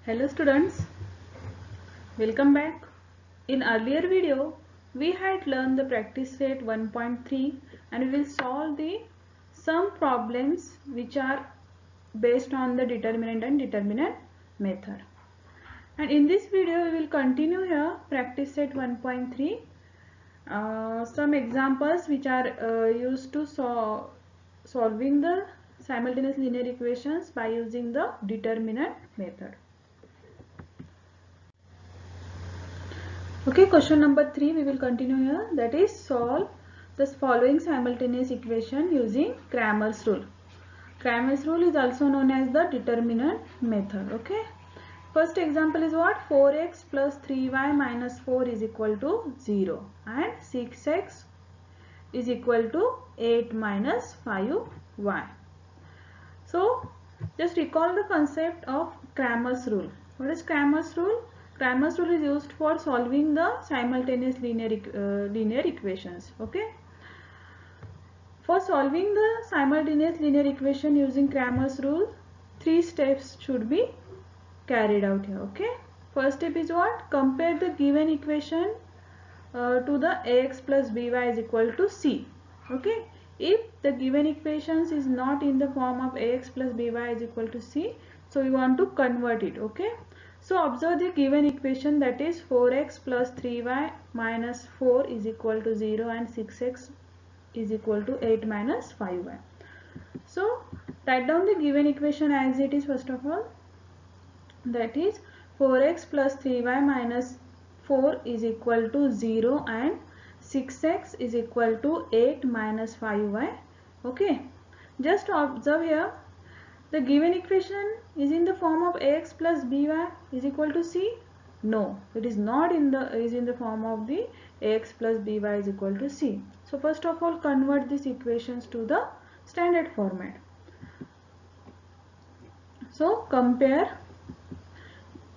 Hello students, welcome back. In earlier video, we had learned the practice set 1.3 and we will solve the some problems which are based on the determinant and determinant method. And in this video, we will continue here practice set 1.3. Some examples which are used to solving the simultaneous linear equations by using the determinant method. Okay, question number 3 we will continue here, that is solve the following simultaneous equation using Cramer's rule. Cramer's rule is also known as the determinant method. Okay, first example is what? 4x plus 3y minus 4 is equal to 0 and 6x is equal to 8 minus 5y. So just recall the concept of Cramer's rule. What is Cramer's rule? Cramer's rule is used for solving the simultaneous linear equations. Okay. For solving the simultaneous linear equation using Cramer's rule, 3 steps should be carried out here. Okay. First step is what? Compare the given equation to the ax plus by is equal to c. Okay. If the given equations is not in the form of ax plus by is equal to c, so we want to convert it. Okay. So observe the given equation, that is 4x plus 3y minus 4 is equal to 0 and 6x is equal to 8 minus 5y. So write down the given equation as it is first of all. That is 4x plus 3y minus 4 is equal to 0 and 6x is equal to 8 minus 5y. Okay. Just observe here. The given equation is in the form of ax plus by is equal to c. No, it is not in the form of the ax plus by is equal to c. So first of all, convert these equations to the standard format. So compare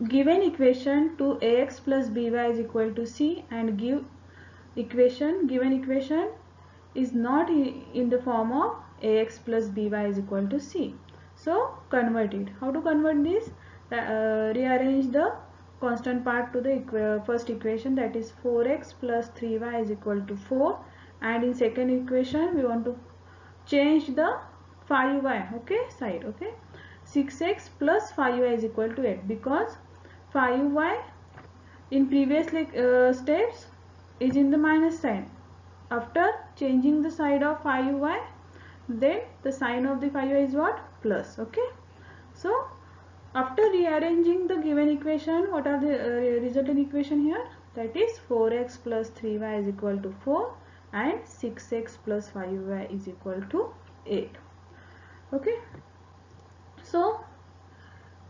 given equation to ax plus by is equal to c and given equation is not in the form of ax plus by is equal to c. So convert it. How to convert this? Rearrange the constant part to the first equation, that is 4x plus 3y is equal to 4, and in second equation we want to change the 5y, okay, side. Okay, 6x plus 5y is equal to 8 because 5y in previous steps is in the minus sign. After changing the side of 5y, then the sign of the 5y is what? Plus. Okay. So after rearranging the given equation, what are the resultant equation here? That is 4x plus 3y is equal to 4 and 6x plus 5y is equal to 8. Okay. So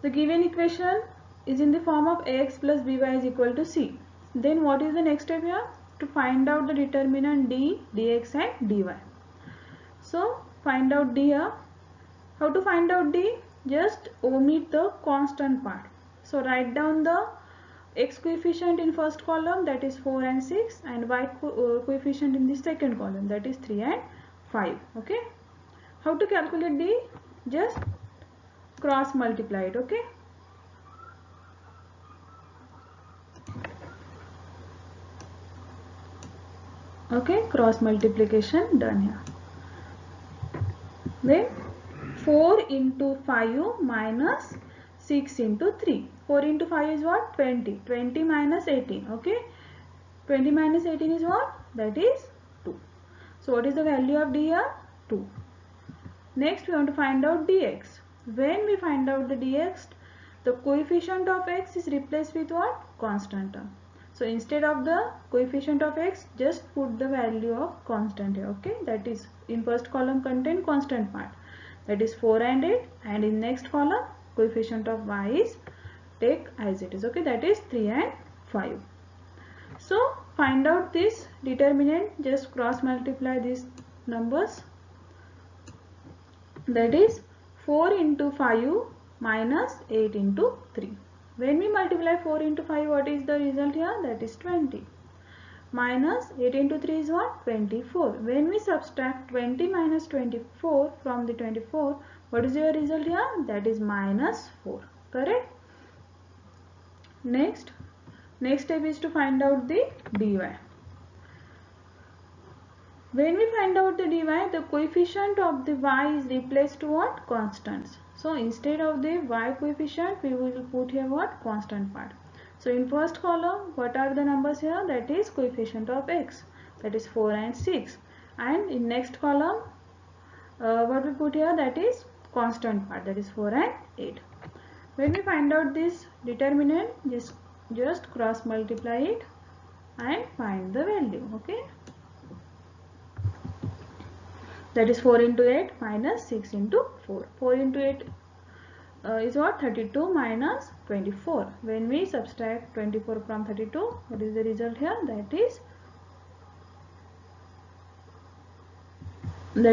the given equation is in the form of ax plus by is equal to c. Then what is the next step here? To find out the determinant d, dx and dy. So find out d here. How to find out d? Just omit the constant part. So write down the x coefficient in first column, that is 4 and 6, and y coefficient in the second column, that is 3 and 5. Okay. How to calculate d? Just cross multiply it. Okay. Okay, cross multiplication done here. Then 4 into 5 minus 6 into 3. 4 into 5 is what? 20. 20 minus 18. Okay. 20 minus 18 is what? That is 2. So what is the value of d here? 2. Next we want to find out dx. When we find out the dx, the coefficient of x is replaced with what? Constant term. So instead of the coefficient of x, just put the value of constant here. Okay. That is in first column contain constant part. That is 4 and 8, and in next column coefficient of y is take as it is. Okay, that is 3 and 5. So find out this determinant, just cross multiply these numbers, that is 4 into 5 minus 8 into 3. When we multiply 4 into 5, what is the result here? That is 20. Minus 8 into 3 is what? 24. When we subtract 20 minus 24 from the 24, what is your result here? That is minus 4. Correct? Next step is to find out the dy. When we find out the dy, the coefficient of the y is replaced to what? Constants. So instead of the y coefficient, we will put here what? Constant part. So in first column, what are the numbers here? That is coefficient of x, that is 4 and 6. And in next column, what we put here, that is constant part, that is 4 and 8. When we find out this determinant, just cross multiply it and find the value. Okay, that is 4 into 8 minus 6 into 4. 4 into 8 is what? 32 minus 24. When we subtract 24 from 32, what is the result here? That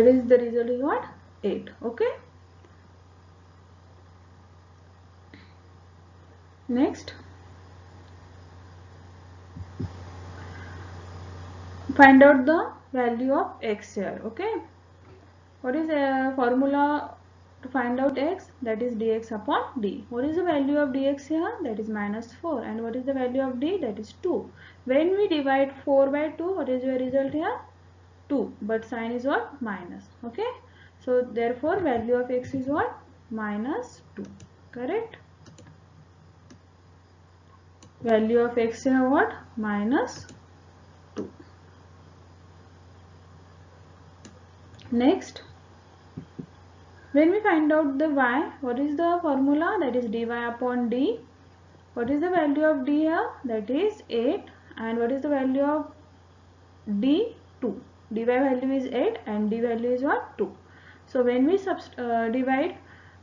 is the result is what? 8. Okay. Next, find out the value of x here. Okay. What is a formula to find out x? That is dx upon d. What is the value of dx here? That is minus 4. And what is the value of d? That is 2. When we divide 4 by 2, what is your result here? 2. But sign is what? Minus. Okay. So therefore value of x is what? Minus 2. Correct? Value of x here what? Minus 2. Next, when we find out the y, what is the formula? That is dy upon d. What is the value of d here? That is 8. And what is the value of d? 2. dy value is 8 and d value is what? 2. So when we divide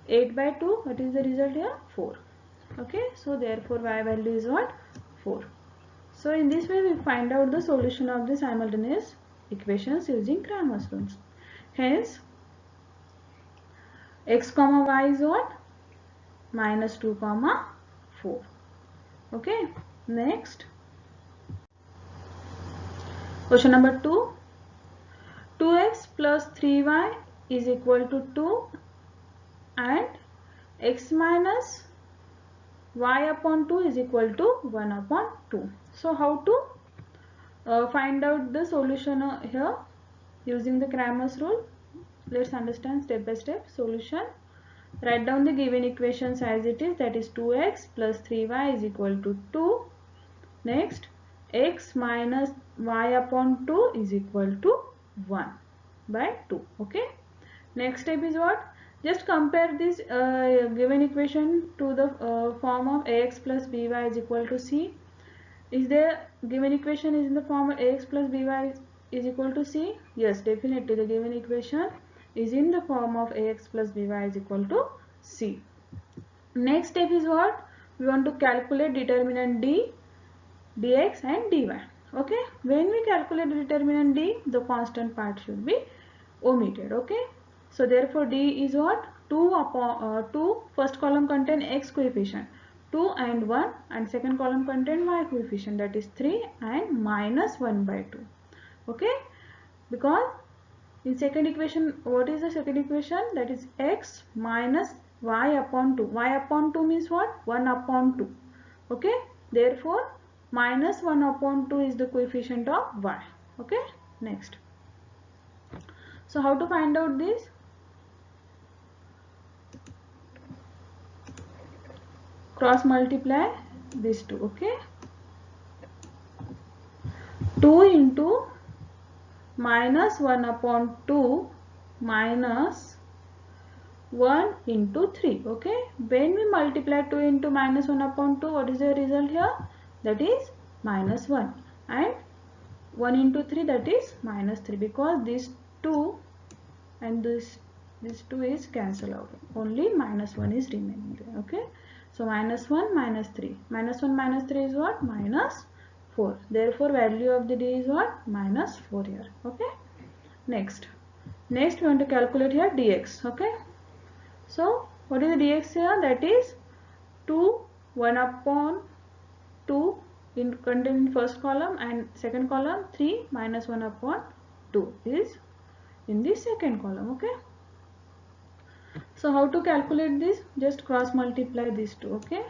8 by 2, what is the result here? 4. Okay, so therefore y value is what? 4. So in this way we find out the solution of the simultaneous equations using Cramer's rules. Hence x comma y is what? Minus 2 comma 4. Okay, next question number 2. 2x plus 3y is equal to 2 and x minus y upon 2 is equal to 1 upon 2. So how to find out the solution here using the Cramer's rule? Let's understand step by step. Solution: write down the given equations as it is, that is 2x plus 3y is equal to 2. Next, x minus y upon 2 is equal to 1 by 2. Okay. Next step is what? Just compare this given equation to the form of ax plus by is equal to c. Is the given equation is in the form of ax plus by is equal to c? Yes, definitely the given equation is in the form of ax plus by is equal to c. Next step is what? We want to calculate determinant d, dx and dy. Okay. When we calculate the determinant d, the constant part should be omitted. Okay. So therefore d is what? 2 upon 2, first column contain x coefficient 2 and 1, and second column contain y coefficient, that is 3 and minus 1 by 2. Okay, because in second equation, what is the second equation? That is x minus y upon 2. Y upon 2 means what? 1 upon 2. Okay, therefore minus 1 upon 2 is the coefficient of y. Okay, next. So how to find out this? Cross multiply these two. Okay, 2 into minus 1 upon 2 minus 1 into 3. Okay, when we multiply 2 into minus 1 upon 2, what is the result here? That is minus 1, and 1 into 3, that is minus 3, because this 2 and this 2 is cancelled out, only minus 1 is remaining there. Okay, so minus 1 minus 3, minus 1 minus 3 is what? Minus 4. Therefore value of the d is what? Minus 4 here. Okay, next we want to calculate here dx. Okay, so what is the dx here? That is 2 1 upon 2 contained in first column, and second column 3 minus 1 upon 2 is in the second column. Okay, so how to calculate this? Just cross multiply these two. Okay,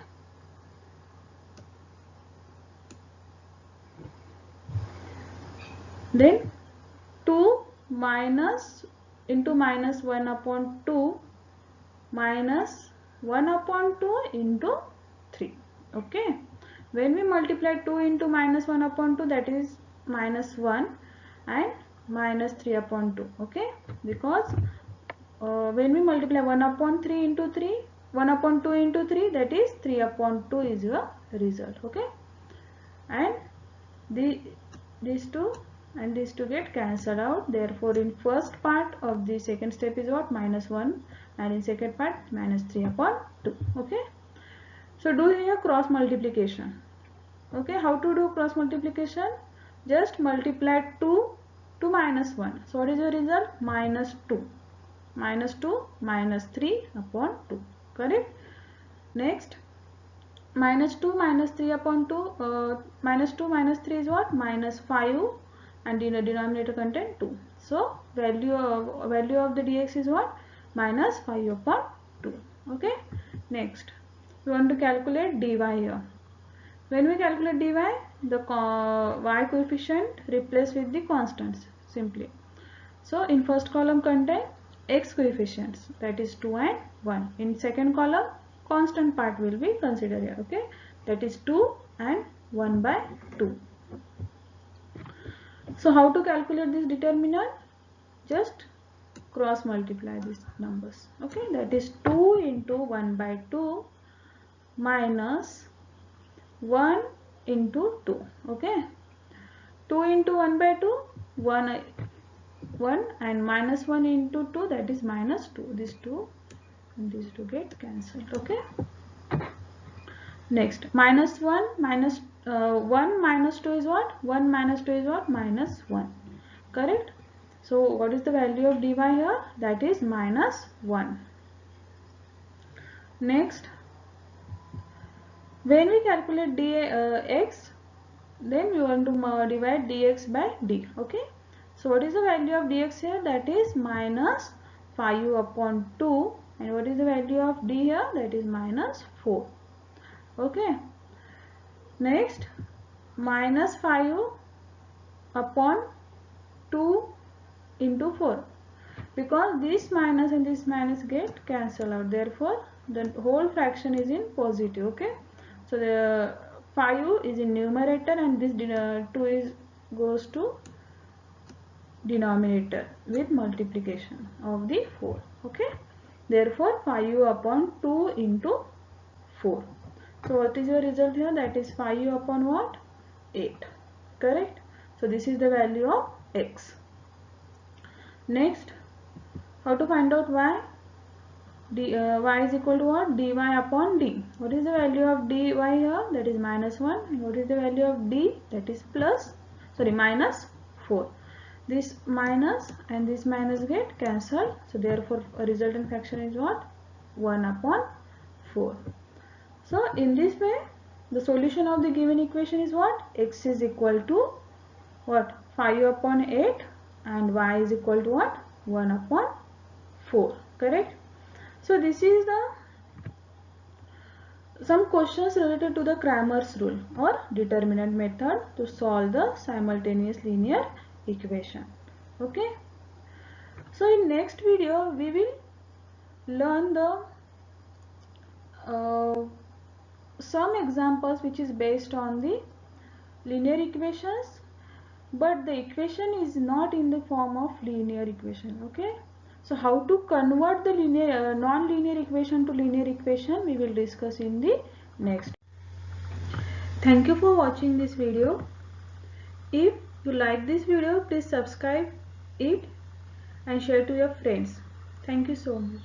Then 2 minus into minus 1 upon 2 minus 1 upon 2 into 3. Okay. When we multiply 2 into minus 1 upon 2, that is minus 1 and minus 3 upon 2. Okay. Because when we multiply 1 upon 3 into 3, 1 upon 2 into 3, that is 3 upon 2 is your result. Okay. And these two and these two get cancelled out. Therefore, in first part of the second step is what? Minus 1, and in second part minus 3 upon 2. Okay. So do here cross multiplication. Okay. How to do cross multiplication? Just multiply 2 to minus 1. So what is your result? Minus 2. Minus 2 minus 3 upon 2. Correct? Next, minus 2 minus 3 upon 2, minus 2 minus 3 is what? Minus 5, and in the denominator content 2. So value of the dx is what? Minus 5 upon 2. Okay. Next, we want to calculate dy here. When we calculate dy, the y coefficient replace with the constants simply. So in first column contain x coefficients, that is 2 and 1. In second column, constant part will be considered here. Okay, that is 2 and 1 by 2. So how to calculate this determinant? Just cross multiply these numbers. Okay, that is 2 into 1 by 2 minus 1 into 2. Okay, 2 into 1 by 2, 1 and minus 1 into 2, that is minus 2. These 2 and these 2 get cancelled. Okay. Next, minus 1 minus 1 minus 2 is what? 1 minus 2 is what? Minus 1. Correct? So what is the value of dy here? That is minus 1. Next, when we calculate dx, then we want to divide dx by d. Okay. So what is the value of dx here? That is minus 5 upon 2. And what is the value of d here? That is minus 4. Okay. Next, minus 5 upon 2 into 4. Because this minus and this minus get cancelled out. Therefore, the whole fraction is in positive. Okay. So the 5 is in numerator and this 2 goes to denominator with multiplication of the 4. Okay. Therefore, 5 upon 2 into 4. So what is your result here? That is 5 upon what? 8. Correct? So this is the value of x. Next, how to find out y? Y is equal to what? Dy upon d. What is the value of dy here? That is minus 1. And what is the value of d? That is minus 4. This minus and this minus get cancelled. So therefore, a resultant fraction is what? 1 upon 4. So in this way, the solution of the given equation is what? X is equal to what? 5 upon 8 and y is equal to what? 1 upon 4. Correct? So this is some questions related to the Cramer's rule or determinant method to solve the simultaneous linear equation. Okay. So in next video we will learn the some examples which is based on the linear equations, but the equation is not in the form of linear equation. Okay. So how to convert the linear non-linear equation to linear equation we will discuss in the next. Thank you for watching this video. If you like this video, please subscribe it and share to your friends. Thank you so much.